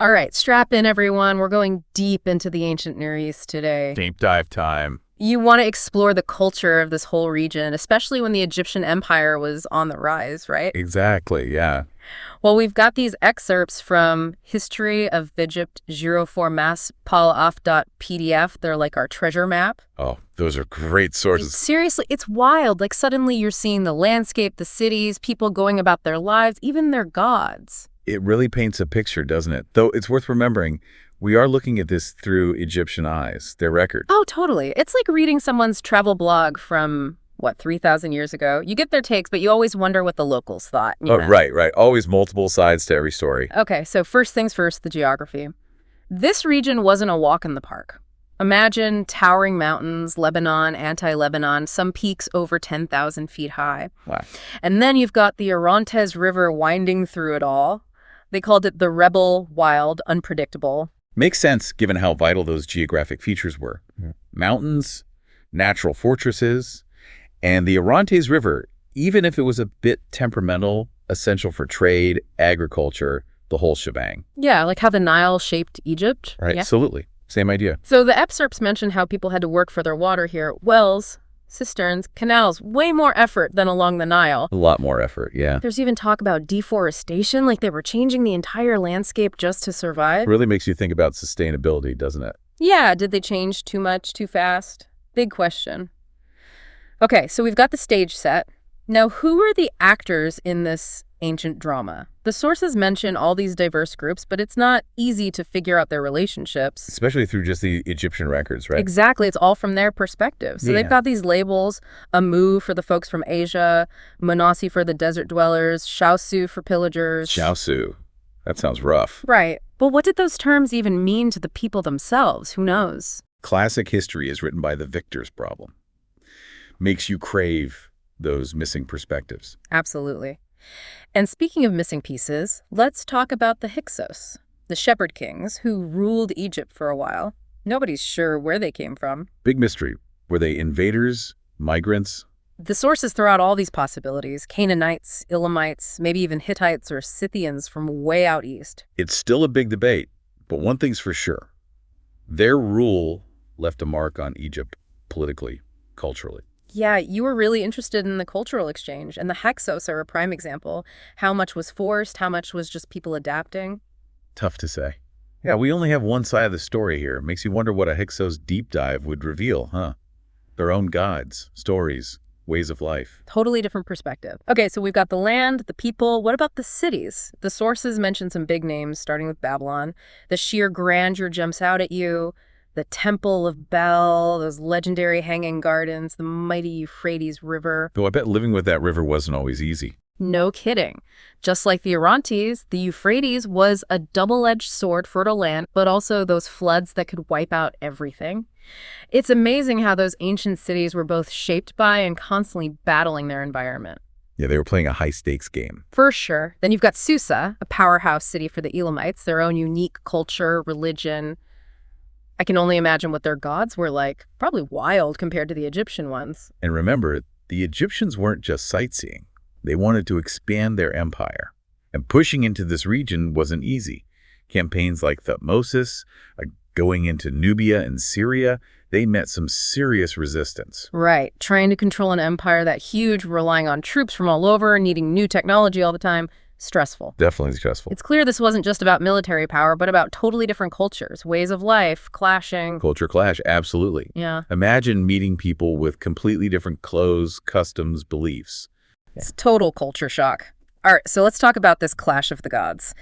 All right, strap in, everyone. We're going deep into the ancient Near East today. Deep dive time. You want to explore the culture of this whole region, especially when the Egyptian Empire was on the rise, right? Exactly, yeah. Well, we've got these excerpts from History of Egypt 04 PDF. They're like our treasure map. Oh, those are great sources. Seriously, it's wild. Like suddenly you're seeing the landscape, the cities, people going about their lives, even their gods. It really paints a picture, doesn't it? Though it's worth remembering, we are looking at this through Egyptian eyes, their record. Oh, totally. It's like reading someone's travel blog from, 3,000 years ago? You get their takes, but you always wonder what the locals thought. Oh, right. Always multiple sides to every story. Okay, so first things first, the geography. This region wasn't a walk in the park. Imagine towering mountains, Lebanon, anti-Lebanon, some peaks over 10,000 feet high. Wow. And then you've got the Orontes River winding through it all. They called it the rebel, wild, unpredictable. Makes sense given how vital those geographic features were. Mountains, natural fortresses, and the Orontes River, even if it was a bit temperamental, essential for trade, agriculture, the whole shebang. Yeah, like how the Nile shaped Egypt. Right, Yeah. absolutely. Same idea. So the excerpts mention how people had to work for their water here. Wells, cisterns, canals, way more effort than along the Nile. A lot more effort, yeah. There's even talk about deforestation, like they were changing the entire landscape just to survive. Really makes you think about sustainability, doesn't it? Yeah, did they change too much, too fast? Big question. Okay, so we've got the stage set. Now, who are the actors in this ancient drama? The sources mention all these diverse groups, but it's not easy to figure out their relationships. Especially through just the Egyptian records, right? Exactly, it's all from their perspective. So they've got these labels, Amu for the folks from Asia, Manasi for the desert dwellers, Shaosu for pillagers. Shaosu. That sounds rough. Right. But what did those terms even mean to the people themselves? Who knows? Classic history is written by the victor's problem. Makes you crave those missing perspectives. Absolutely. And speaking of missing pieces, let's talk about the Hyksos, the shepherd kings who ruled Egypt for a while. Nobody's sure where they came from. Big mystery. Were they invaders, migrants? The sources throw out all these possibilities: Canaanites, Elamites, maybe even Hittites or Scythians from way out east. It's still a big debate, but one thing's for sure. Their rule left a mark on Egypt politically, culturally. Yeah, you were really interested in the cultural exchange, and the Hyksos are a prime example. How much was forced, how much was just people adapting? Tough to say. Yeah, we only have one side of the story here. Makes you wonder what a Hyksos deep dive would reveal, huh? Their own gods, stories, ways of life. Totally different perspective. Okay, so we've got the land, the people. What about the cities? The sources mention some big names, starting with Babylon. The sheer grandeur jumps out at you. The Temple of Bel, those legendary hanging gardens, the mighty Euphrates River. Though I bet living with that river wasn't always easy. No kidding. Just like the Orontes, the Euphrates was a double-edged sword, fertile land, but also those floods that could wipe out everything. It's amazing how those ancient cities were both shaped by and constantly battling their environment. Yeah, they were playing a high-stakes game. For sure. Then you've got Susa, a powerhouse city for the Elamites, their own unique culture, religion. I can only imagine what their gods were like. Probably wild compared to the Egyptian ones. And remember, the Egyptians weren't just sightseeing. They wanted to expand their empire. And pushing into this region wasn't easy. Campaigns like Thutmosis, going into Nubia and Syria, they met some serious resistance. Right. Trying to control an empire that huge, relying on troops from all over, needing new technology all the time. Stressful. Definitely stressful. It's clear this wasn't just about military power, but about totally different cultures, ways of life, clashing. Culture clash, absolutely. Yeah. Imagine meeting people with completely different clothes, customs, beliefs. It's total culture shock. All right, so let's talk about this clash of the gods.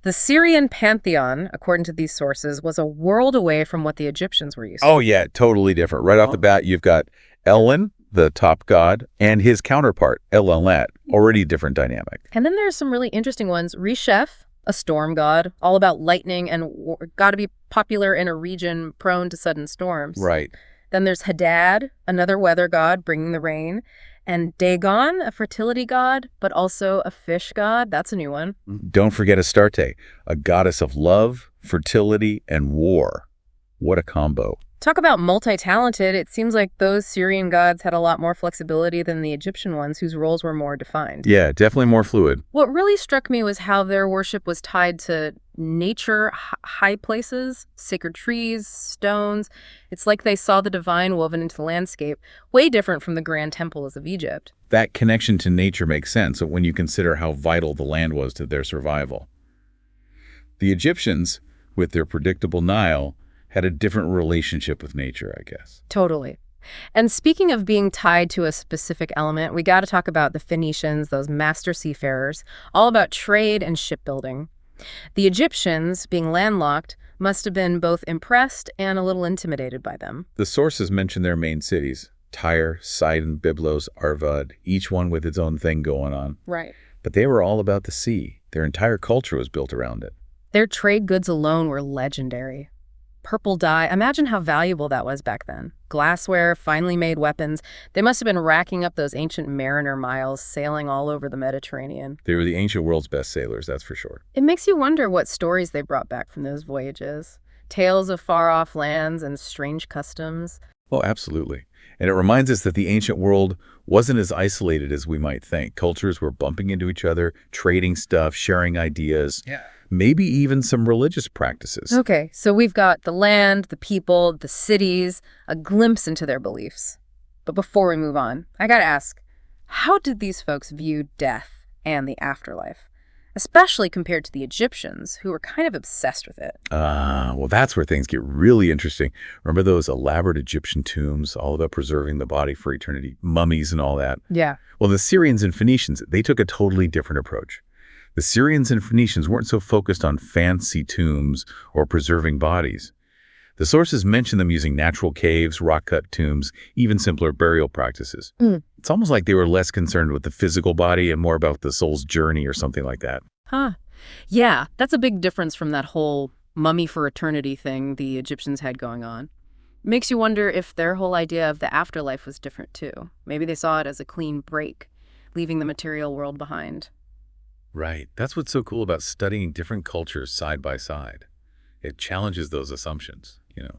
The Syrian pantheon, according to these sources, was a world away from what the Egyptians were used to. Oh, yeah, totally different. Right off the bat, you've got Elwin, the top god, and his counterpart, El-Alet, already different dynamic. And then there's some really interesting ones. Reshef, a storm god, all about lightning and got to be popular in a region prone to sudden storms. Right. Then there's Hadad, another weather god bringing the rain. And Dagon, a fertility god, but also a fish god. That's a new one. Don't forget Astarte, a goddess of love, fertility, and war. What a combo. Talk about multi-talented. It seems like those Syrian gods had a lot more flexibility than the Egyptian ones, whose roles were more defined. Yeah, definitely more fluid. What really struck me was how their worship was tied to nature, high places, sacred trees, stones. It's like they saw the divine woven into the landscape, way different from the grand temples of Egypt. That connection to nature makes sense when you consider how vital the land was to their survival. The Egyptians, with their predictable Nile, had a different relationship with nature, I guess. Totally. And speaking of being tied to a specific element, we got to talk about the Phoenicians, those master seafarers, all about trade and shipbuilding. The Egyptians, being landlocked, must have been both impressed and a little intimidated by them. The sources mention their main cities, Tyre, Sidon, Byblos, Arvad, each one with its own thing going on. Right. But they were all about the sea. Their entire culture was built around it. Their trade goods alone were legendary. Purple dye, imagine how valuable that was back then. Glassware, finely made weapons. They must have been racking up those ancient mariner miles, sailing all over the Mediterranean. They were the ancient world's best sailors, that's for sure. It makes you wonder what stories they brought back from those voyages. Tales of far-off lands and strange customs. Oh, absolutely. And it reminds us that the ancient world wasn't as isolated as we might think. Cultures were bumping into each other, trading stuff, sharing ideas. Yeah. Maybe even some religious practices. Okay, so we've got the land, the people, the cities, a glimpse into their beliefs. But before we move on, I gotta ask, how did these folks view death and the afterlife? Especially compared to the Egyptians, who were kind of obsessed with it. Well, that's where things get really interesting. Remember those elaborate Egyptian tombs, all about preserving the body for eternity, mummies and all that? Yeah. Well, the Syrians and Phoenicians, they took a totally different approach. The Syrians and Phoenicians weren't so focused on fancy tombs or preserving bodies. The sources mention them using natural caves, rock-cut tombs, even simpler burial practices. It's almost like they were less concerned with the physical body and more about the soul's journey or something like that. Huh. Yeah, that's a big difference from that whole mummy for eternity thing the Egyptians had going on. Makes you wonder if their whole idea of the afterlife was different too. Maybe they saw it as a clean break, leaving the material world behind. Right. That's what's so cool about studying different cultures side by side. It challenges those assumptions, you know.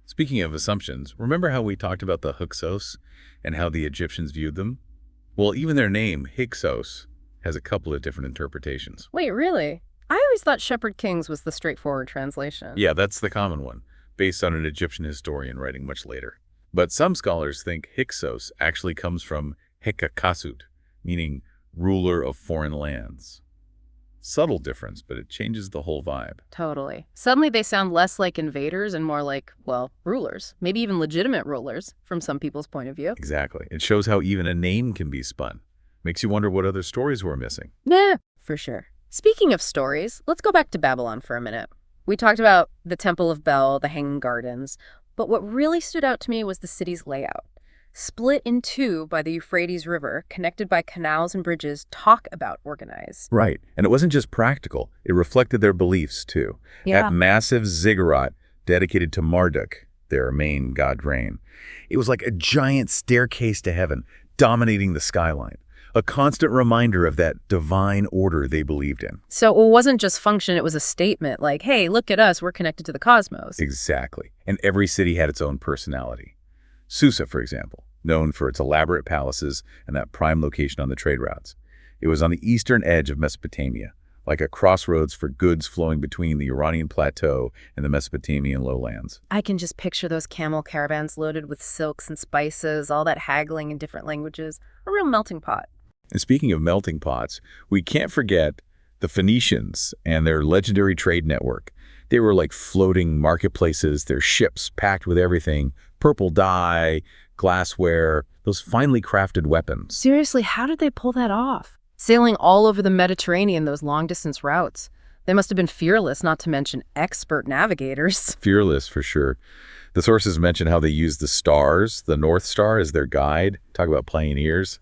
Speaking of assumptions, remember how we talked about the Hyksos and how the Egyptians viewed them? Well, even their name, Hyksos, has a couple of different interpretations. Wait, really? I always thought Shepherd Kings was the straightforward translation. Yeah, that's the common one, based on an Egyptian historian writing much later. But some scholars think Hyksos actually comes from Hekakasut, meaning ruler of foreign lands. Subtle difference, but it changes the whole vibe. Totally. Suddenly they sound less like invaders and more like, well, rulers. Maybe even legitimate rulers, from some people's point of view. Exactly. It shows how even a name can be spun. Makes you wonder what other stories we're missing. Nah, for sure. Speaking of stories, let's go back to Babylon for a minute. We talked about the Temple of Bel, the Hanging Gardens, but what really stood out to me was the city's layout. Split in two by the Euphrates River, connected by canals and bridges, talk about organize. Right. And it wasn't just practical. It reflected their beliefs, too. Yeah. That massive ziggurat dedicated to Marduk, their main god Rain. It was like a giant staircase to heaven, dominating the skyline. A constant reminder of that divine order they believed in. So it wasn't just function, it was a statement like, hey, look at us, we're connected to the cosmos. Exactly. And every city had its own personality. Susa, for example, known for its elaborate palaces and that prime location on the trade routes. It was on the eastern edge of Mesopotamia, like a crossroads for goods flowing between the Iranian plateau and the Mesopotamian lowlands. I can just picture those camel caravans loaded with silks and spices, all that haggling in different languages. A real melting pot. And speaking of melting pots, we can't forget the Phoenicians and their legendary trade network. They were like floating marketplaces, their ships packed with everything, purple dye, glassware, those finely crafted weapons. Seriously, how did they pull that off? Sailing all over the Mediterranean, those long-distance routes. They must have been fearless, not to mention expert navigators. Fearless, for sure. The sources mention how they used the stars, the North Star, as their guide. Talk about pioneers.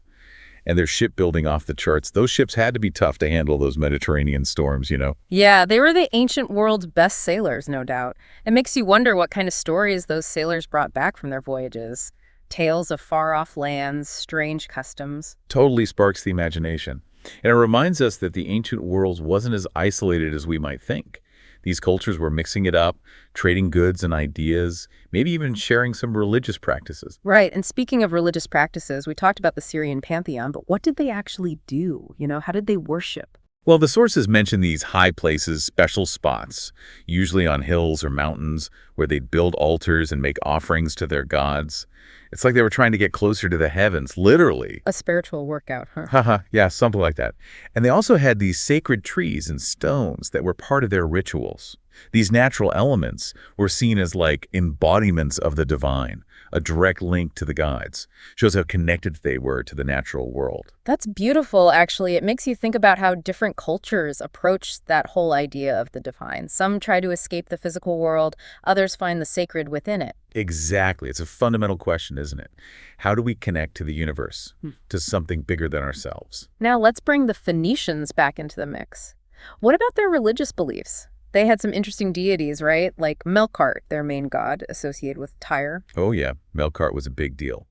And their shipbuilding off the charts. Those ships had to be tough to handle those Mediterranean storms, you know? Yeah, they were the ancient world's best sailors, no doubt. It makes you wonder what kind of stories those sailors brought back from their voyages. Tales of far-off lands, strange customs. Totally sparks the imagination. And it reminds us that the ancient world wasn't as isolated as we might think. These cultures were mixing it up, trading goods and ideas, maybe even sharing some religious practices. Right, and speaking of religious practices, we talked about the Syrian pantheon, but what did they actually do? How did they worship? Well, the sources mention these high places, special spots, usually on hills or mountains, where they'd build altars and make offerings to their gods. It's like they were trying to get closer to the heavens, literally. A spiritual workout, huh? Haha, yeah, something like that. And they also had these sacred trees and stones that were part of their rituals. These natural elements were seen as like embodiments of the divine, a direct link to the gods. Shows how connected they were to the natural world. That's beautiful, actually. It makes you think about how different cultures approach that whole idea of the divine. Some try to escape the physical world, others find the sacred within it. Exactly. It's a fundamental question, isn't it? How do we connect to the universe, to something bigger than ourselves? Now let's bring the Phoenicians back into the mix. What about their religious beliefs? They had some interesting deities, right? Like Melkart, their main god, associated with Tyre. Oh yeah, Melkart was a big deal.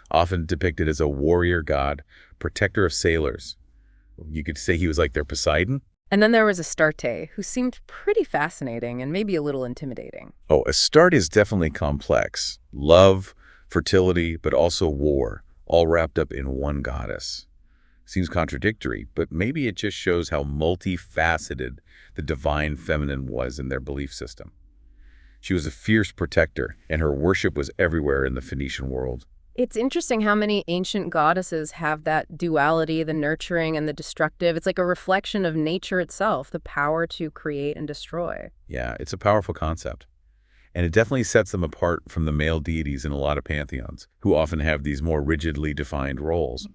Often depicted as a warrior god, protector of sailors. You could say he was like their Poseidon. And then there was Astarte, who seemed pretty fascinating and maybe a little intimidating. Oh, Astarte is definitely complex. Love, fertility, but also war, all wrapped up in one goddess. Seems contradictory, but maybe it just shows how multifaceted the divine feminine was in their belief system. She was a fierce protector, and her worship was everywhere in the Phoenician world. It's interesting how many ancient goddesses have that duality, the nurturing and the destructive. It's like a reflection of nature itself, the power to create and destroy. Yeah, it's a powerful concept. And it definitely sets them apart from the male deities in a lot of pantheons, who often have these more rigidly defined roles.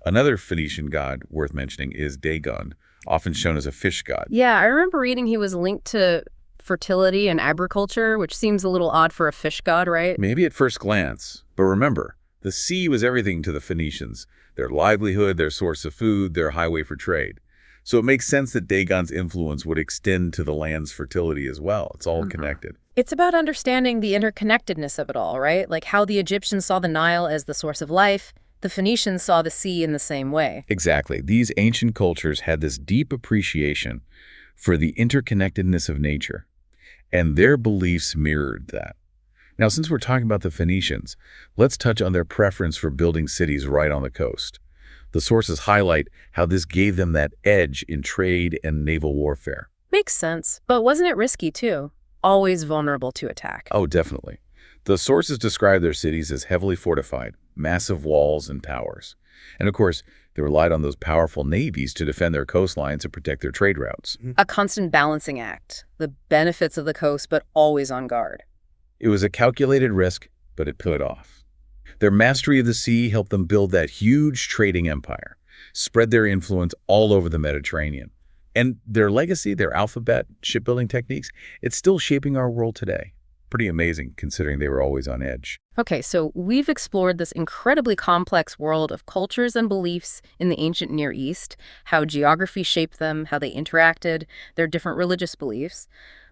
Another Phoenician god worth mentioning is Dagon, often shown as a fish god. Yeah, I remember reading he was linked to fertility and agriculture, which seems a little odd for a fish god, right? Maybe at first glance, but remember, the sea was everything to the Phoenicians, their livelihood, their source of food, their highway for trade. So it makes sense that Dagon's influence would extend to the land's fertility as well. It's all connected. It's about understanding the interconnectedness of it all, right? Like how the Egyptians saw the Nile as the source of life, the Phoenicians saw the sea in the same way. Exactly. These ancient cultures had this deep appreciation for the interconnectedness of nature, and their beliefs mirrored that. Now, since we're talking about the Phoenicians, let's touch on their preference for building cities right on the coast. The sources highlight how this gave them that edge in trade and naval warfare. Makes sense, but wasn't it risky too? Always vulnerable to attack. Oh, definitely. The sources describe their cities as heavily fortified, massive walls and towers. And of course, they relied on those powerful navies to defend their coastlines and protect their trade routes. A constant balancing act. The benefits of the coast, but always on guard. It was a calculated risk, but it paid off. Their mastery of the sea helped them build that huge trading empire, spread their influence all over the Mediterranean. And their legacy, their alphabet, shipbuilding techniques, it's still shaping our world today. Pretty amazing, considering they were always on edge. Okay, so we've explored this incredibly complex world of cultures and beliefs in the ancient Near East, how geography shaped them, how they interacted, their different religious beliefs.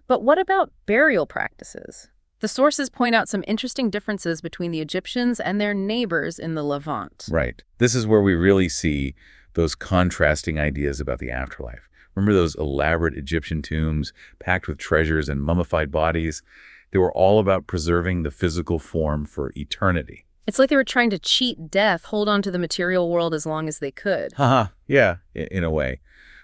But what about burial practices? The sources point out some interesting differences between the Egyptians and their neighbors in the Levant. Right. This is where we really see those contrasting ideas about the afterlife. Remember those elaborate Egyptian tombs packed with treasures and mummified bodies? They were all about preserving the physical form for eternity. It's like they were trying to cheat death, hold on to the material world as long as they could. Haha, yeah, in a way.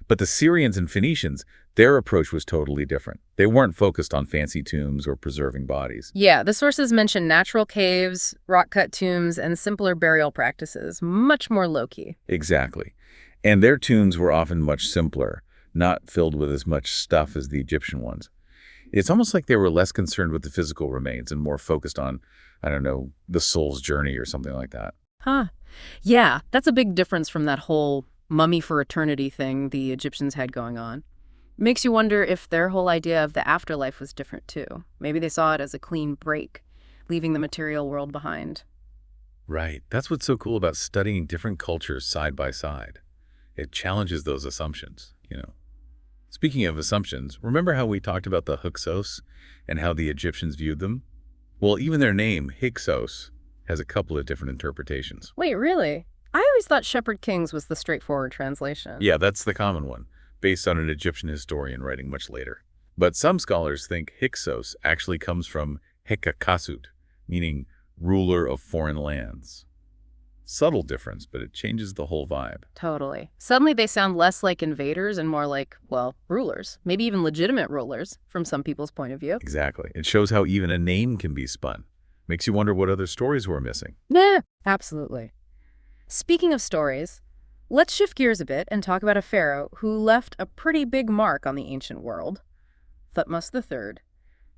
But the Syrians and Phoenicians, their approach was totally different. They weren't focused on fancy tombs or preserving bodies. Yeah, the sources mention natural caves, rock-cut tombs, and simpler burial practices, much more low-key. Exactly. And their tombs were often much simpler, not filled with as much stuff as the Egyptian ones. It's almost like they were less concerned with the physical remains and more focused on, I don't know, the soul's journey or something like that. Huh. Yeah, that's a big difference from that whole mummy for eternity thing the Egyptians had going on. Makes you wonder if their whole idea of the afterlife was different too. Maybe they saw it as a clean break, leaving the material world behind. Right. That's what's so cool about studying different cultures side by side. It challenges those assumptions. Speaking of assumptions, remember how we talked about the Hyksos and how the Egyptians viewed them? Well, even their name, Hyksos, has a couple of different interpretations. Wait, really? I always thought Shepherd Kings was the straightforward translation. Yeah, that's the common one, based on an Egyptian historian writing much later. But some scholars think Hyksos actually comes from hekakasut, meaning ruler of foreign lands. Subtle difference, but it changes the whole vibe. Totally. Suddenly they sound less like invaders and more like, well, rulers. Maybe even legitimate rulers, from some people's point of view. Exactly. It shows how even a name can be spun. Makes you wonder what other stories were missing. Nah, absolutely. Speaking of stories, let's shift gears a bit and talk about a pharaoh who left a pretty big mark on the ancient world. Thutmose III.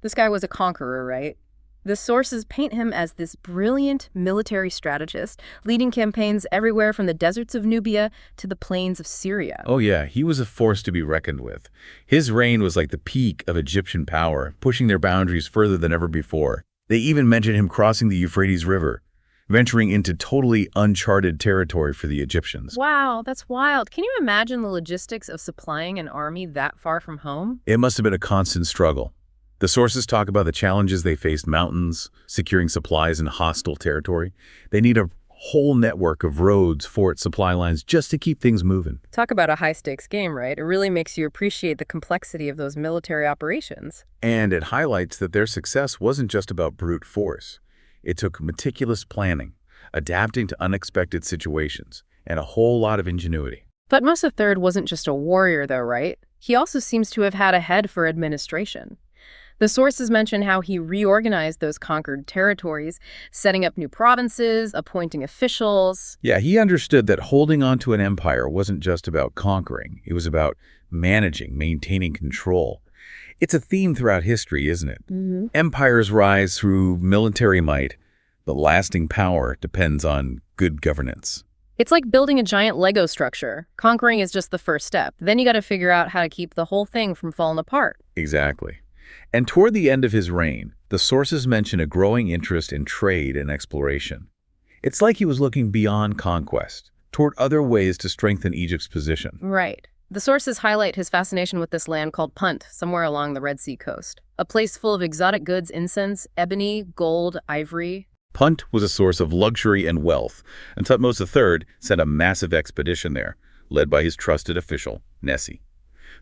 This guy was a conqueror, right? The sources paint him as this brilliant military strategist, leading campaigns everywhere from the deserts of Nubia to the plains of Syria. Oh yeah, he was a force to be reckoned with. His reign was like the peak of Egyptian power, pushing their boundaries further than ever before. They even mention him crossing the Euphrates River, venturing into totally uncharted territory for the Egyptians. Wow, that's wild. Can you imagine the logistics of supplying an army that far from home? It must have been a constant struggle. The sources talk about the challenges they faced: mountains, securing supplies in hostile territory. They need a whole network of roads, forts, supply lines just to keep things moving. Talk about a high-stakes game, right? It really makes you appreciate the complexity of those military operations. And it highlights that their success wasn't just about brute force. It took meticulous planning, adapting to unexpected situations, and a whole lot of ingenuity. Thutmose III wasn't just a warrior, though, right? He also seems to have had a head for administration. The sources mention how he reorganized those conquered territories, setting up new provinces, appointing officials. Yeah, he understood that holding on to an empire wasn't just about conquering. It was about managing, maintaining control. It's a theme throughout history, isn't it? Empires rise through military might, but lasting power depends on good governance. It's like building a giant Lego structure. Conquering is just the first step. Then you got to figure out how to keep the whole thing from falling apart. Exactly. And toward the end of his reign, the sources mention a growing interest in trade and exploration. It's like he was looking beyond conquest, toward other ways to strengthen Egypt's position. Right. The sources highlight his fascination with this land called Punt, somewhere along the Red Sea coast. A place full of exotic goods, incense, ebony, gold, ivory. Punt was a source of luxury and wealth, and Thutmose III sent a massive expedition there, led by his trusted official, Nessie.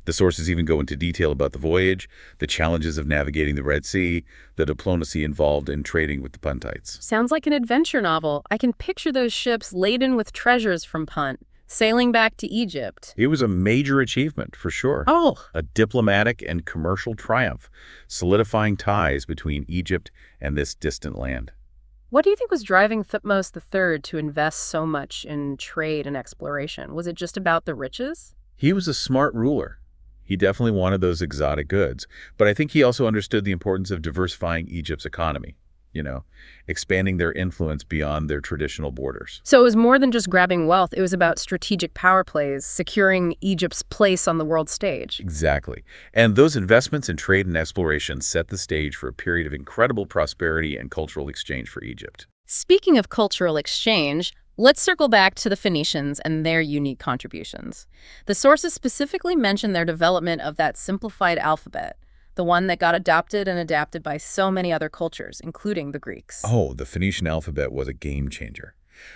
The sources even go into detail about the voyage, the challenges of navigating the Red Sea, the diplomacy involved in trading with the Puntites. Sounds like an adventure novel. I can picture those ships laden with treasures from Punt, sailing back to Egypt. It was a major achievement, for sure. Oh, A diplomatic and commercial triumph, solidifying ties between Egypt and this distant land. what do you think was driving Thutmose III to invest so much in trade and exploration? Was it just about the riches? He was a smart ruler. He definitely wanted those exotic goods, but I think he also understood the importance of diversifying Egypt's economy, expanding their influence beyond their traditional borders. So it was more than just grabbing wealth. It was about strategic power plays, securing Egypt's place on the world stage. Exactly. And those investments in trade and exploration set the stage for a period of incredible prosperity and cultural exchange for Egypt. Speaking of cultural exchange, let's circle back to the Phoenicians and their unique contributions. The sources specifically mention their development of that simplified alphabet, the one that got adopted and adapted by so many other cultures, including the Greeks. Oh, the Phoenician alphabet was a game changer.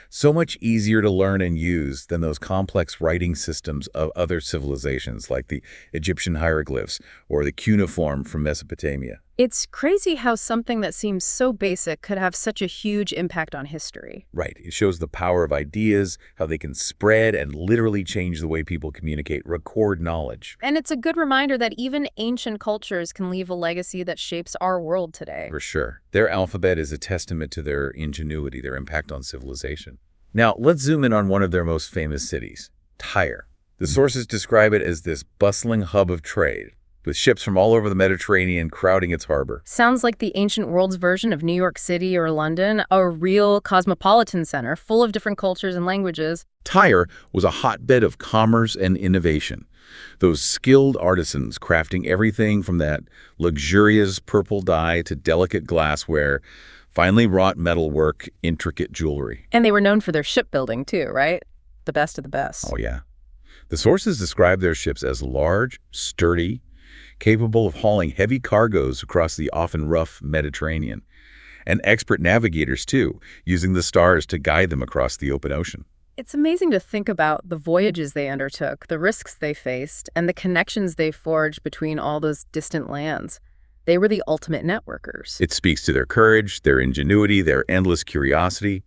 So much easier to learn and use than those complex writing systems of other civilizations like the Egyptian hieroglyphs or the cuneiform from Mesopotamia. It's crazy how something that seems so basic could have such a huge impact on history. Right. It shows the power of ideas, how they can spread and literally change the way people communicate, record knowledge. And it's a good reminder that even ancient cultures can leave a legacy that shapes our world today. For sure. Their alphabet is a testament to their ingenuity, their impact on civilization. Now, let's zoom in on one of their most famous cities, Tyre. The sources describe it as this bustling hub of trade, with ships from all over the Mediterranean crowding its harbor. Sounds like the ancient world's version of New York City or London, a real cosmopolitan center full of different cultures and languages. Tyre was a hotbed of commerce and innovation. Those skilled artisans crafting everything from that luxurious purple dye to delicate glassware, finely wrought metalwork, intricate jewelry. And they were known for their shipbuilding too, right? The best of the best. Oh, yeah. The sources describe their ships as large, sturdy, capable of hauling heavy cargoes across the often rough Mediterranean, and expert navigators, too, using the stars to guide them across the open ocean. It's amazing to think about the voyages they undertook, the risks they faced, and the connections they forged between all those distant lands. They were the ultimate networkers. It speaks to their courage, their ingenuity, their endless curiosity.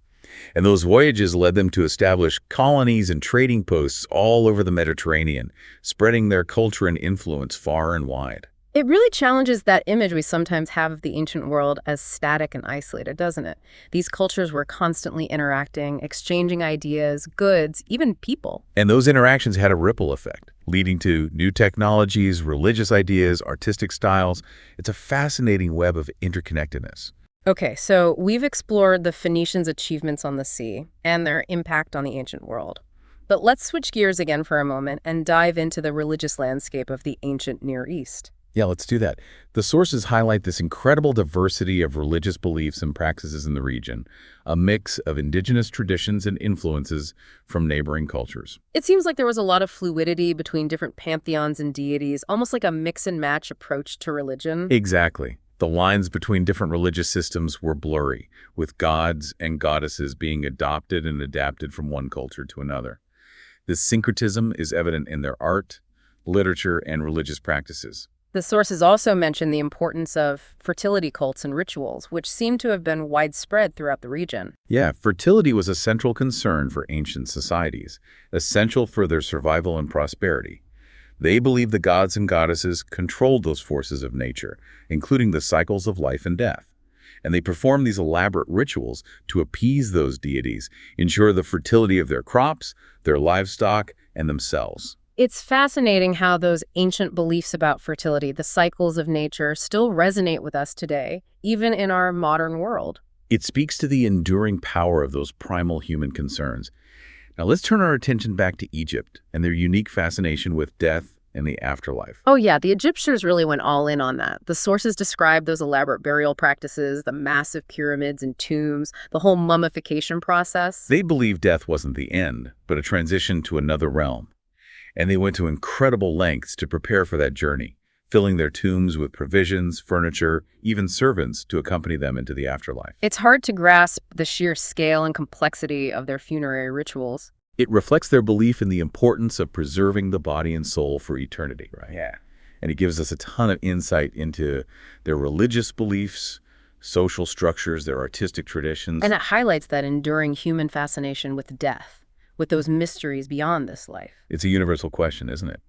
And those voyages led them to establish colonies and trading posts all over the Mediterranean, spreading their culture and influence far and wide. It really challenges that image we sometimes have of the ancient world as static and isolated, doesn't it? These cultures were constantly interacting, exchanging ideas, goods, even people. And those interactions had a ripple effect, leading to new technologies, religious ideas, artistic styles. It's a fascinating web of interconnectedness. Okay, so we've explored the Phoenicians' achievements on the sea and their impact on the ancient world. But let's switch gears again for a moment and dive into the religious landscape of the ancient Near East. Yeah, let's do that. The sources highlight this incredible diversity of religious beliefs and practices in the region, a mix of indigenous traditions and influences from neighboring cultures. It seems like there was a lot of fluidity between different pantheons and deities, almost like a mix and match approach to religion. Exactly. The lines between different religious systems were blurry, with gods and goddesses being adopted and adapted from one culture to another. This syncretism is evident in their art, literature, and religious practices. The sources also mention the importance of fertility cults and rituals, which seem to have been widespread throughout the region. Yeah, fertility was a central concern for ancient societies, essential for their survival and prosperity. They believed the gods and goddesses controlled those forces of nature, including the cycles of life and death. And they performed these elaborate rituals to appease those deities, ensure the fertility of their crops, their livestock, and themselves. It's fascinating how those ancient beliefs about fertility, the cycles of nature, still resonate with us today, even in our modern world. It speaks to the enduring power of those primal human concerns. Now let's turn our attention back to Egypt and their unique fascination with death and the afterlife. Oh yeah, the Egyptians really went all in on that. The sources describe those elaborate burial practices, the massive pyramids and tombs, the whole mummification process. They believed death wasn't the end, but a transition to another realm. And they went to incredible lengths to prepare for that journey, filling their tombs with provisions, furniture, even servants to accompany them into the afterlife. It's hard to grasp the sheer scale and complexity of their funerary rituals. It reflects their belief in the importance of preserving the body and soul for eternity, right? Yeah. And it gives us a ton of insight into their religious beliefs, social structures, their artistic traditions. And it highlights that enduring human fascination with death, with those mysteries beyond this life. It's a universal question, isn't it?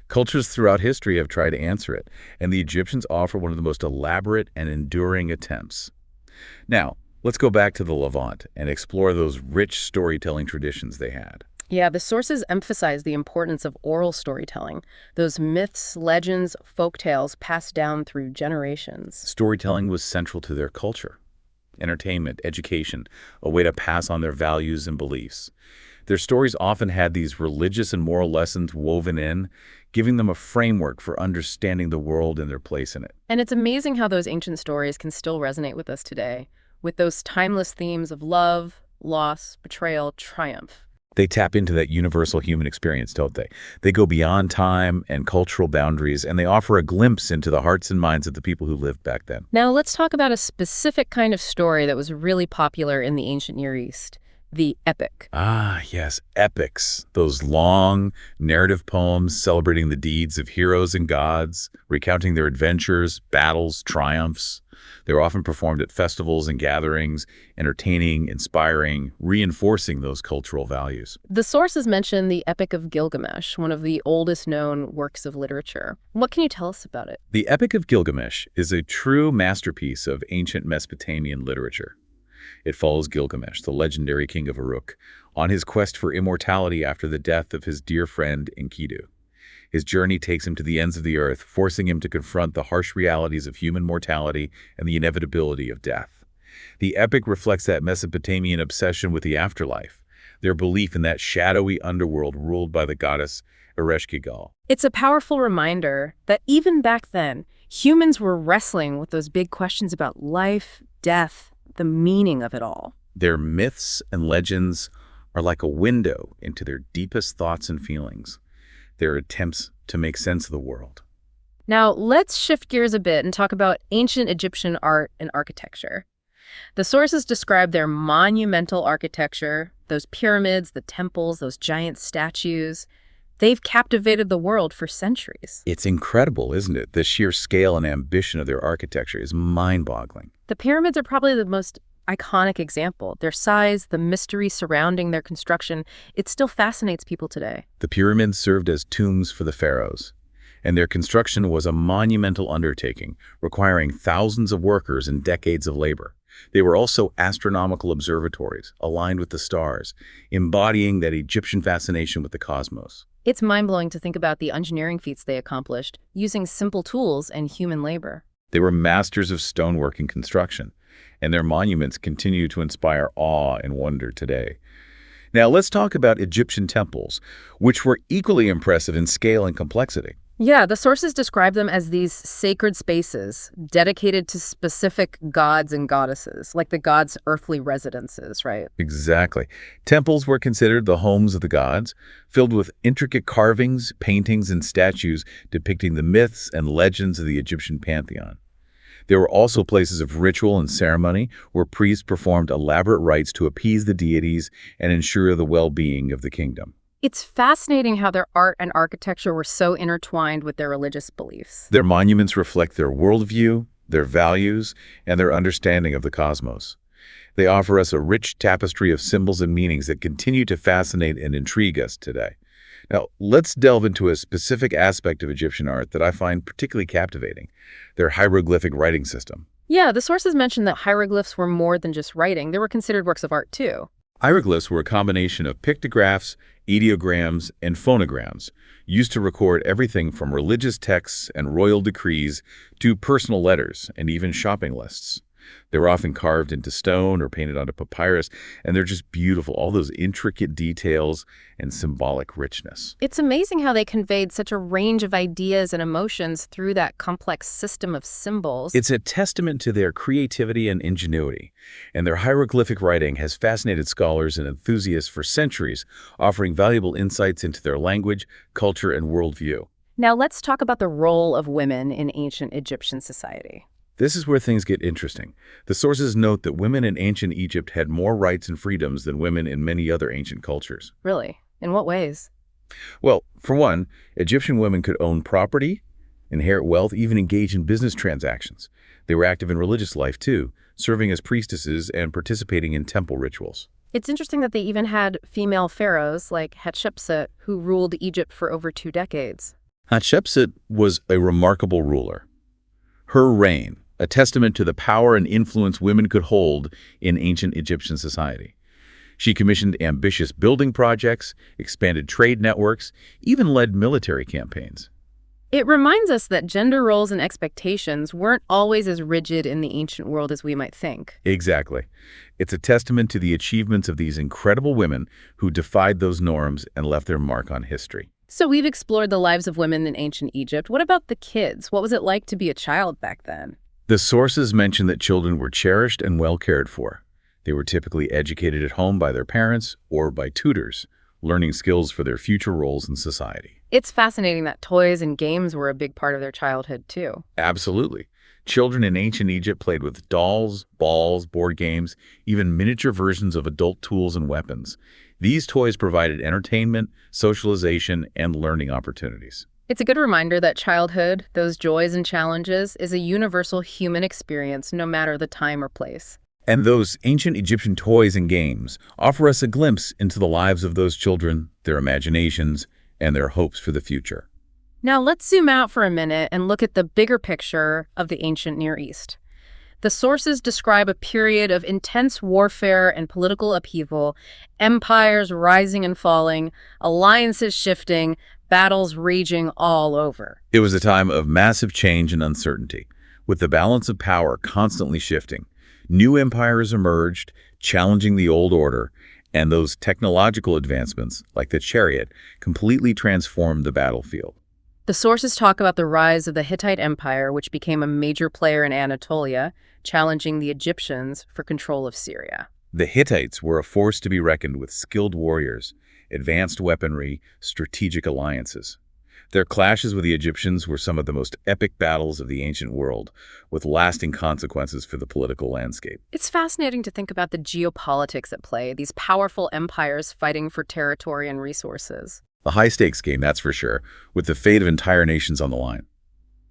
Cultures throughout history have tried to answer it, and the Egyptians offer one of the most elaborate and enduring attempts. Now, let's go back to the Levant and explore those rich storytelling traditions they had. Yeah, the sources emphasize the importance of oral storytelling, those myths, legends, folk tales passed down through generations. Storytelling was central to their culture. Entertainment, education, a way to pass on their values and beliefs. Their stories often had these religious and moral lessons woven in, giving them a framework for understanding the world and their place in it. And it's amazing how those ancient stories can still resonate with us today, with those timeless themes of love, loss, betrayal, triumph. They tap into that universal human experience, don't they? They go beyond time and cultural boundaries, and they offer a glimpse into the hearts and minds of the people who lived back then. Now let's talk about a specific kind of story that was really popular in the ancient Near East. The epic. Ah, yes, epics. Those long narrative poems celebrating the deeds of heroes and gods, recounting their adventures, battles, triumphs. They were often performed at festivals and gatherings, entertaining, inspiring, reinforcing those cultural values. The sources mention the Epic of Gilgamesh, one of the oldest known works of literature. What can you tell us about it? The Epic of Gilgamesh is a true masterpiece of ancient Mesopotamian literature. It follows Gilgamesh, the legendary king of Uruk, on his quest for immortality after the death of his dear friend Enkidu. His journey takes him to the ends of the earth, forcing him to confront the harsh realities of human mortality and the inevitability of death. The epic reflects that Mesopotamian obsession with the afterlife, their belief in that shadowy underworld ruled by the goddess Ereshkigal. It's a powerful reminder that even back then, humans were wrestling with those big questions about life, death, the meaning of it all. Their myths and legends are like a window into their deepest thoughts and feelings, their attempts to make sense of the world. Now, let's shift gears a bit and talk about ancient Egyptian art and architecture. The sources describe their monumental architecture, those pyramids, the temples, those giant statues. They've captivated the world for centuries. It's incredible, isn't it? The sheer scale and ambition of their architecture is mind-boggling. The pyramids are probably the most iconic example. Their size, the mystery surrounding their construction, it still fascinates people today. The pyramids served as tombs for the pharaohs, and their construction was a monumental undertaking, requiring thousands of workers and decades of labor. They were also astronomical observatories, aligned with the stars, embodying that Egyptian fascination with the cosmos. It's mind-blowing to think about the engineering feats they accomplished, using simple tools and human labor. They were masters of stonework and construction, and their monuments continue to inspire awe and wonder today. Now let's talk about Egyptian temples, which were equally impressive in scale and complexity. Yeah, the sources describe them as these sacred spaces dedicated to specific gods and goddesses, like the gods' earthly residences, right? Exactly. Temples were considered the homes of the gods, filled with intricate carvings, paintings, and statues depicting the myths and legends of the Egyptian pantheon. There were also places of ritual and ceremony where priests performed elaborate rites to appease the deities and ensure the well-being of the kingdom. It's fascinating how their art and architecture were so intertwined with their religious beliefs. Their monuments reflect their worldview, their values, and their understanding of the cosmos. They offer us a rich tapestry of symbols and meanings that continue to fascinate and intrigue us today. Now, let's delve into a specific aspect of Egyptian art that I find particularly captivating, their hieroglyphic writing system. Yeah, the sources mention that hieroglyphs were more than just writing. They were considered works of art, too. Hieroglyphs were a combination of pictographs, ideograms, and phonograms, used to record everything from religious texts and royal decrees to personal letters and even shopping lists. They were often carved into stone or painted onto papyrus, and they're just beautiful, all those intricate details and symbolic richness. It's amazing how they conveyed such a range of ideas and emotions through that complex system of symbols. It's a testament to their creativity and ingenuity, and their hieroglyphic writing has fascinated scholars and enthusiasts for centuries, offering valuable insights into their language, culture, and worldview. Now let's talk about the role of women in ancient Egyptian society. This is where things get interesting. The sources note that women in ancient Egypt had more rights and freedoms than women in many other ancient cultures. Really? In what ways? Well, for one, Egyptian women could own property, inherit wealth, even engage in business transactions. They were active in religious life, too, serving as priestesses and participating in temple rituals. It's interesting that they even had female pharaohs like Hatshepsut who ruled Egypt for over 2 decades. Hatshepsut was a remarkable ruler. Her reign, a testament to the power and influence women could hold in ancient Egyptian society. She commissioned ambitious building projects, expanded trade networks, even led military campaigns. It reminds us that gender roles and expectations weren't always as rigid in the ancient world as we might think. Exactly. It's a testament to the achievements of these incredible women who defied those norms and left their mark on history. So we've explored the lives of women in ancient Egypt. What about the kids? What was it like to be a child back then? The sources mention that children were cherished and well cared for. They were typically educated at home by their parents or by tutors, learning skills for their future roles in society. It's fascinating that toys and games were a big part of their childhood, too. Absolutely. Children in ancient Egypt played with dolls, balls, board games, even miniature versions of adult tools and weapons. These toys provided entertainment, socialization, and learning opportunities. It's a good reminder that childhood, those joys and challenges, is a universal human experience no matter the time or place. And those ancient Egyptian toys and games offer us a glimpse into the lives of those children, their imaginations, and their hopes for the future. Now let's zoom out for a minute and look at the bigger picture of the ancient Near East. The sources describe a period of intense warfare and political upheaval, empires rising and falling, alliances shifting, battles raging all over. It was a time of massive change and uncertainty, with the balance of power constantly shifting. New empires emerged, challenging the old order, and those technological advancements, like the chariot, completely transformed the battlefield. The sources talk about the rise of the Hittite Empire, which became a major player in Anatolia, challenging the Egyptians for control of Syria. The Hittites were a force to be reckoned with, skilled warriors, advanced weaponry, strategic alliances. Their clashes with the Egyptians were some of the most epic battles of the ancient world, with lasting consequences for the political landscape. It's fascinating to think about the geopolitics at play, these powerful empires fighting for territory and resources. A high-stakes game, that's for sure, with the fate of entire nations on the line.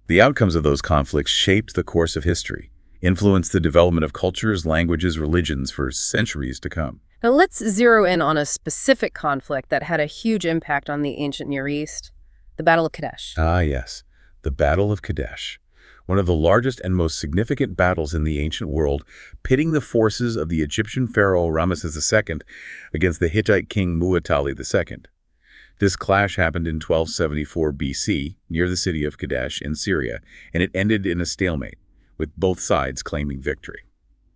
The outcomes of those conflicts shaped the course of history, influenced the development of cultures, languages, religions for centuries to come. Now let's zero in on a specific conflict that had a huge impact on the ancient Near East, the Battle of Kadesh. Ah, yes, the Battle of Kadesh, one of the largest and most significant battles in the ancient world, pitting the forces of the Egyptian pharaoh Ramesses II against the Hittite king Muwatalli II. This clash happened in 1274 BC near the city of Kadesh in Syria, and it ended in a stalemate, with both sides claiming victory.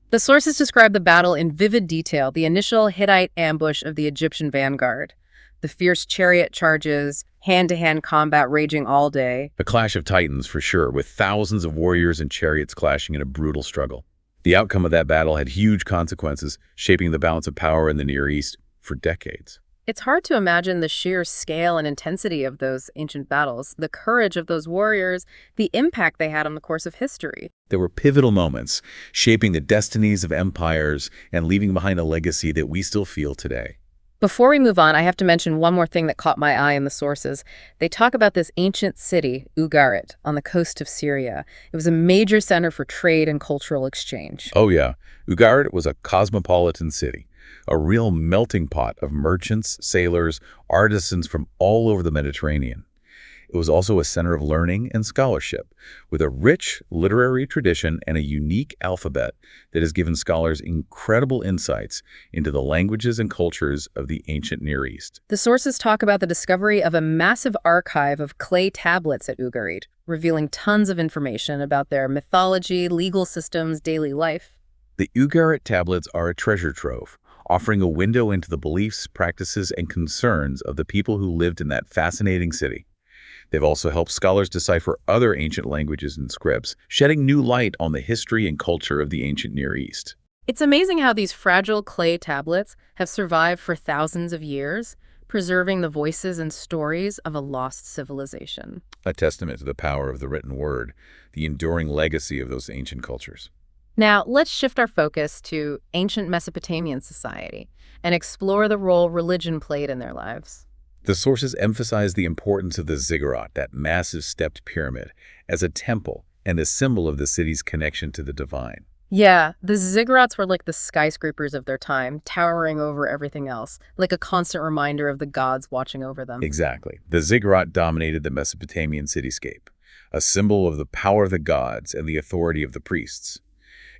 The sources describe the battle in vivid detail, the initial Hittite ambush of the Egyptian vanguard, the fierce chariot charges, hand-to-hand combat raging all day. A clash of titans, for sure, with thousands of warriors and chariots clashing in a brutal struggle. The outcome of that battle had huge consequences, shaping the balance of power in the Near East for decades. It's hard to imagine the sheer scale and intensity of those ancient battles, the courage of those warriors, the impact they had on the course of history. There were pivotal moments, shaping the destinies of empires and leaving behind a legacy that we still feel today. Before we move on, I have to mention one more thing that caught my eye in the sources. They talk about this ancient city, Ugarit, on the coast of Syria. It was a major center for trade and cultural exchange. Oh yeah, Ugarit was a cosmopolitan city, a real melting pot of merchants, sailors, artisans from all over the Mediterranean. It was also a center of learning and scholarship, with a rich literary tradition and a unique alphabet that has given scholars incredible insights into the languages and cultures of the ancient Near East. The sources talk about the discovery of a massive archive of clay tablets at Ugarit, revealing tons of information about their mythology, legal systems, daily life. The Ugarit tablets are a treasure trove, offering a window into the beliefs, practices, and concerns of the people who lived in that fascinating city. They've also helped scholars decipher other ancient languages and scripts, shedding new light on the history and culture of the ancient Near East. It's amazing how these fragile clay tablets have survived for thousands of years, preserving the voices and stories of a lost civilization. A testament to the power of the written word, the enduring legacy of those ancient cultures. Now, let's shift our focus to ancient Mesopotamian society and explore the role religion played in their lives. The sources emphasize the importance of the ziggurat, that massive stepped pyramid, as a temple and a symbol of the city's connection to the divine. Yeah, the ziggurats were like the skyscrapers of their time, towering over everything else, like a constant reminder of the gods watching over them. Exactly. The ziggurat dominated the Mesopotamian cityscape, a symbol of the power of the gods and the authority of the priests.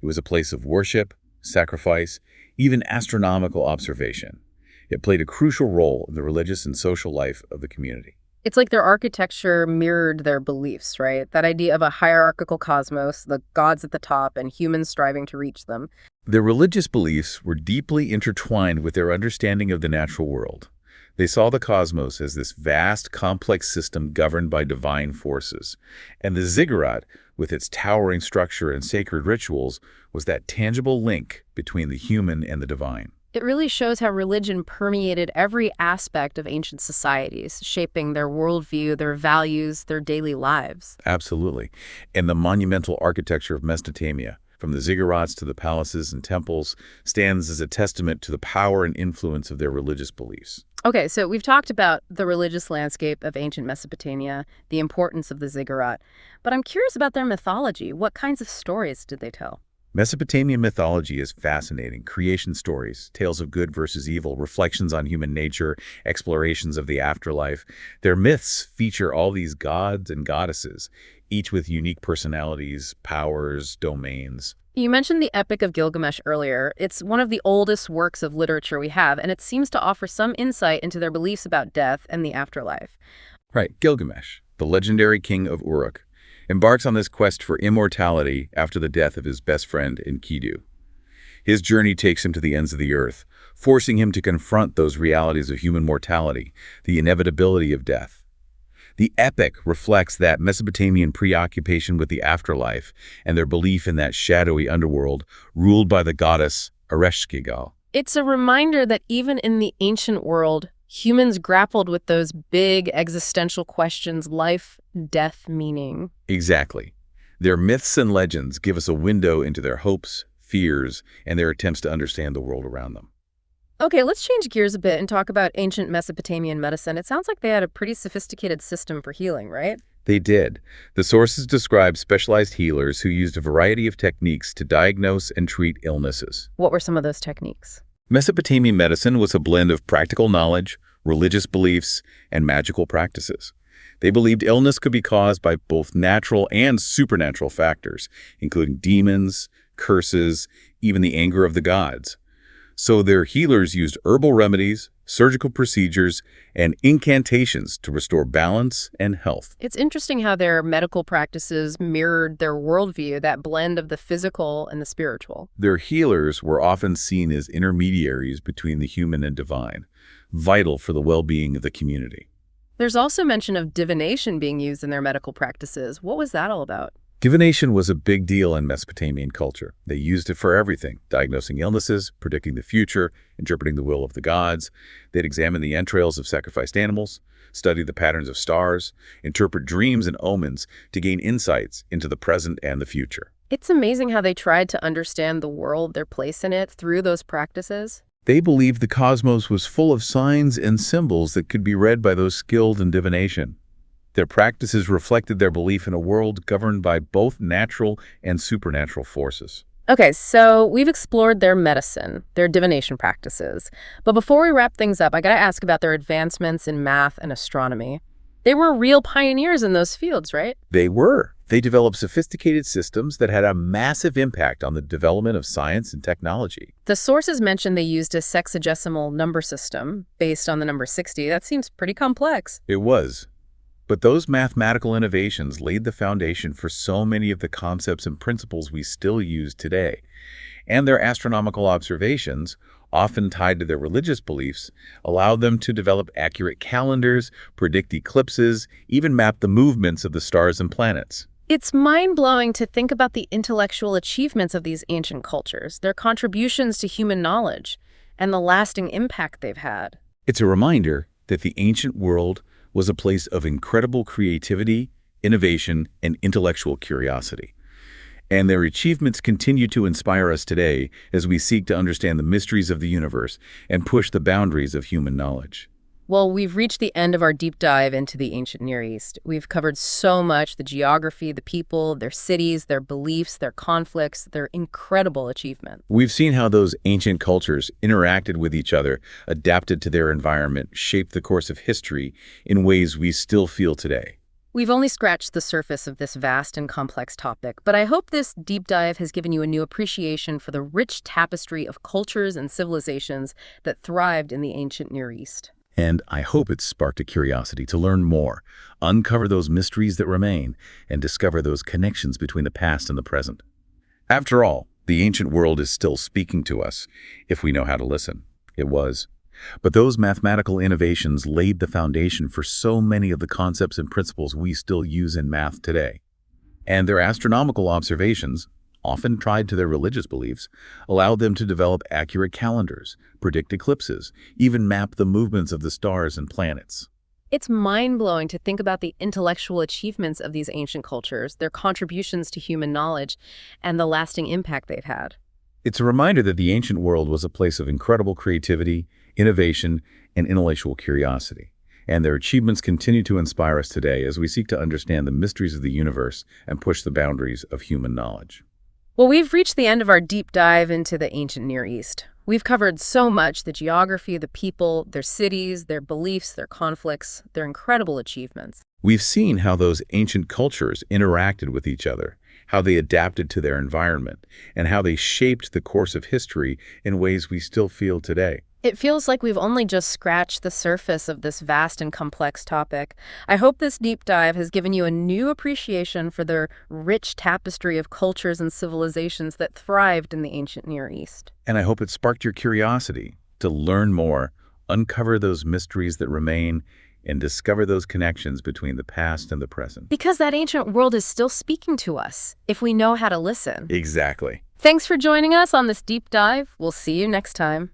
It was a place of worship, sacrifice, even astronomical observation. It played a crucial role in the religious and social life of the community. It's like their architecture mirrored their beliefs, right? That idea of a hierarchical cosmos, the gods at the top and humans striving to reach them. Their religious beliefs were deeply intertwined with their understanding of the natural world. They saw the cosmos as this vast, complex system governed by divine forces. And the ziggurat, with its towering structure and sacred rituals, was that tangible link between the human and the divine. It really shows how religion permeated every aspect of ancient societies, shaping their worldview, their values, their daily lives. Absolutely. And the monumental architecture of Mesopotamia, from the ziggurats to the palaces and temples, stands as a testament to the power and influence of their religious beliefs. Okay, so we've talked about the religious landscape of ancient Mesopotamia, the importance of the ziggurat, but I'm curious about their mythology. What kinds of stories did they tell? Mesopotamian mythology is fascinating. Creation stories, tales of good versus evil, reflections on human nature, explorations of the afterlife. Their myths feature all these gods and goddesses, each with unique personalities, powers, domains. You mentioned the Epic of Gilgamesh earlier. It's one of the oldest works of literature we have, and it seems to offer some insight into their beliefs about death and the afterlife. Right, Gilgamesh, the legendary king of Uruk, embarks on this quest for immortality after the death of his best friend Enkidu. His journey takes him to the ends of the earth, forcing him to confront those realities of human mortality, the inevitability of death. The epic reflects that Mesopotamian preoccupation with the afterlife and their belief in that shadowy underworld ruled by the goddess Ereshkigal. It's a reminder that even in the ancient world, Humans grappled with those big existential questions: life, death, meaning. Exactly. Their myths and legends give us a window into their hopes, fears, and their attempts to understand the world around them. Okay, let's change gears a bit and talk about ancient Mesopotamian medicine. It sounds like they had a pretty sophisticated system for healing, right? They did. The sources describe specialized healers who used a variety of techniques to diagnose and treat illnesses. What were some of those techniques? Mesopotamian medicine was a blend of practical knowledge, religious beliefs, and magical practices. They believed illness could be caused by both natural and supernatural factors, including demons, curses, even the anger of the gods. So their healers used herbal remedies, surgical procedures, and incantations to restore balance and health. It's interesting how their medical practices mirrored their worldview, that blend of the physical and the spiritual. Their healers were often seen as intermediaries between the human and divine, vital for the well-being of the community. There's also mention of divination being used in their medical practices. What was that all about? Divination was a big deal in Mesopotamian culture. They used it for everything: diagnosing illnesses, predicting the future, interpreting the will of the gods. They'd examine the entrails of sacrificed animals, study the patterns of stars, interpret dreams and omens to gain insights into the present and the future. It's amazing how they tried to understand the world, their place in it, through those practices. They believed the cosmos was full of signs and symbols that could be read by those skilled in divination. Their practices reflected their belief in a world governed by both natural and supernatural forces. Okay, so we've explored their medicine, their divination practices. But before we wrap things up, I gotta ask about their advancements in math and astronomy. They were real pioneers in those fields, right? They were. They developed sophisticated systems that had a massive impact on the development of science and technology. The sources mention they used a sexagesimal number system based on the number 60. That seems pretty complex. It was. But those mathematical innovations laid the foundation for so many of the concepts and principles we still use today. And their astronomical observations, often tied to their religious beliefs, allowed them to develop accurate calendars, predict eclipses, even map the movements of the stars and planets. It's mind-blowing to think about the intellectual achievements of these ancient cultures, their contributions to human knowledge, and the lasting impact they've had. It's a reminder that the ancient world was a place of incredible creativity, innovation, and intellectual curiosity. And their achievements continue to inspire us today as we seek to understand the mysteries of the universe and push the boundaries of human knowledge. Well, we've reached the end of our deep dive into the ancient Near East. We've covered so much: the geography, the people, their cities, their beliefs, their conflicts, their incredible achievements. We've seen how those ancient cultures interacted with each other, adapted to their environment, shaped the course of history in ways we still feel today. We've only scratched the surface of this vast and complex topic, but I hope this deep dive has given you a new appreciation for the rich tapestry of cultures and civilizations that thrived in the ancient Near East. And I hope it's sparked a curiosity to learn more, uncover those mysteries that remain, and discover those connections between the past and the present. After all, the ancient world is still speaking to us, if we know how to listen. It was. But those mathematical innovations laid the foundation for so many of the concepts and principles we still use in math today. And their astronomical observations, often tied to their religious beliefs, allowed them to develop accurate calendars, predict eclipses, even map the movements of the stars and planets. It's mind-blowing to think about the intellectual achievements of these ancient cultures, their contributions to human knowledge, and the lasting impact they've had. It's a reminder that the ancient world was a place of incredible creativity, innovation, and intellectual curiosity. And their achievements continue to inspire us today as we seek to understand the mysteries of the universe and push the boundaries of human knowledge. Well, we've reached the end of our deep dive into the ancient Near East. We've covered so much: the geography, the people, their cities, their beliefs, their conflicts, their incredible achievements. We've seen how those ancient cultures interacted with each other, how they adapted to their environment, and how they shaped the course of history in ways we still feel today. It feels like we've only just scratched the surface of this vast and complex topic. I hope this deep dive has given you a new appreciation for the rich tapestry of cultures and civilizations that thrived in the ancient Near East. And I hope it sparked your curiosity to learn more, uncover those mysteries that remain, and discover those connections between the past and the present. Because that ancient world is still speaking to us, if we know how to listen. Exactly. Thanks for joining us on this deep dive. We'll see you next time.